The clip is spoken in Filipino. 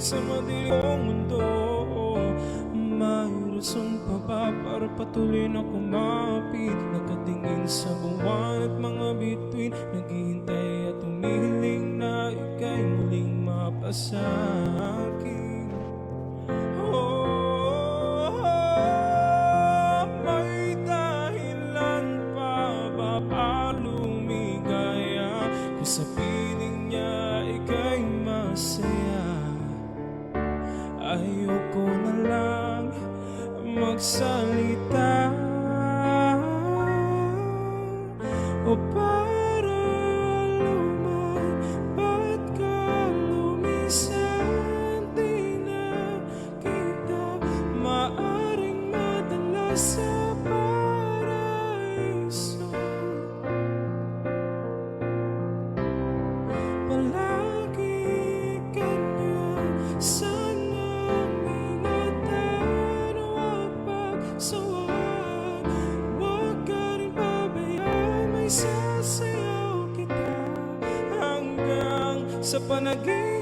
sa madilimong mundo. May rason pa ba para patuloy na kumapit? Nakatingin sa buwan at mga bituin, naghihintay at humihiling na ika'y muling mapasa akin. May dahilan pa ba para lumigaya? Kung sa piling niya ika'y masaya, ayoko na lang magsalita. O para lumapat ka, lumisan, di na kita maaring madala sa paraiso. Palagi kanya sanang ingatan, huwag pagsawaan, huwag ka rin pabayaan. May sasayaw kita hanggang sa panaginip.